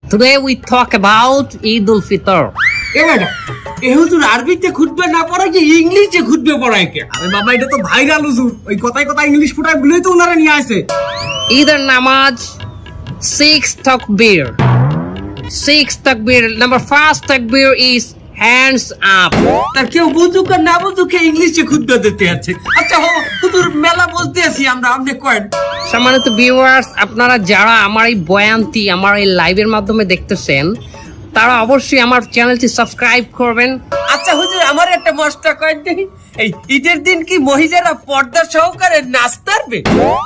Today we talk about Eid al-Fitr. এ madam এ হুজুর আরবিতে খুতবা না পড়ায় কি ইংলিশে খুতবা পড়ায় কে? আরে বাবা এটা তো ভাইরাল হুজুর, ওই কথায় কথা ইংলিশ ফুটায় বলেই তো ওনারা নিয়ে আসে। Either namaz, 6 takbir. 6 takbir. Number first takbir is hands up. তার কেউ বুঝুক আর না বুঝুক ইংলিশে খুতবা দিতে আছে। আচ্ছা হুজুর মেলা বলতে আছি আমরা, আপনি কয়েন। সম্মানিত ভিউয়ার্স, আপনারা যারা আমার এই বয়ানটি আমার এই লাইভের মাধ্যমে দেখতেছেন তারা অবশ্যই আমার চ্যানেলটি সাবস্ক্রাইব করবেন। আচ্ছা হুজুর আমার একটা মশলা কয়েন দেখি, এই ঈদের দিন কি মহিলারা পর্দা সহকারে নাচতে পারবে?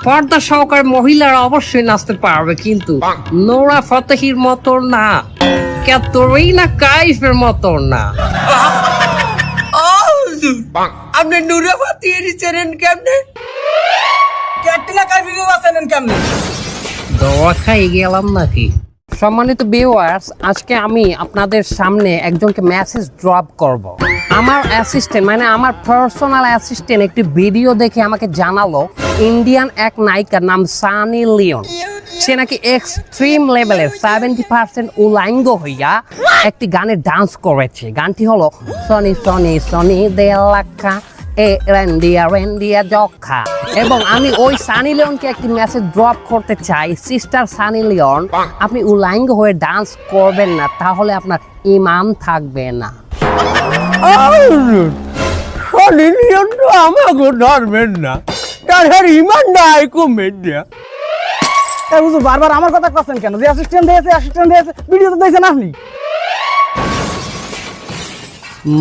পর্দা সহকারে মহিলারা অবশ্যই নাচতে পারবে, কিন্তু নোরা ফতেহির মতো না, ক্যাটরিনা কাইফের মতো না। ও হুজুর আপনি নুরাবাতি এরিছেন কেমনে? ক্যাটরিনা কাইফকে বাঁচালেন কেমনে? দোয়া খাই গেলাম নাকি? সম্মানিত ভিউয়ার্স, আজকে আমি আপনাদের সামনে একজনকে মেসেজ ড্রপ করব। আমার অ্যাসিস্ট্যান্ট মানে আমার পার্সোনাল অ্যাসিস্ট্যান্ট একটি ভিডিও দেখে আমাকে জানালো ইন্ডিয়ান এক নায়িকার নাম সানি লিওন, সে নাকি এক্সট্রিম লেভেলের 70% উলাঙ্গ হইয়া একটি গানে ডান্স করেছে। গানটি হলো সনি সনি সনি দে লাখা এ রেন্ডিয়া রেন্ডিয়া জখা। এবং আমি ওই সানি লিওনকে একটি মেসেজ ড্রপ করতে চাই, সিস্টার সানি লিওন, আপনি উলাঙ্গ হয়ে ডান্স করবেন না, তাহলে আপনার ইমান থাকবে না। সনি লিওন তো আমাকে ধরবেন না, তার ইমান নাই কমেন না। এই হুজুর বারবার আমার কথা কইছেন কেন? যে অ্যাসিস্ট্যান্ট দিয়েছে ভিডিও তো দেখছেন আপনি।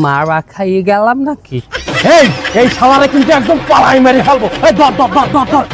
মারা খাইয়ে গেলাম নাকি? এই শালারে কিন্তু একদম পালাই মেরে ফেলবো। এই ধর ধর ধর ধর ধর।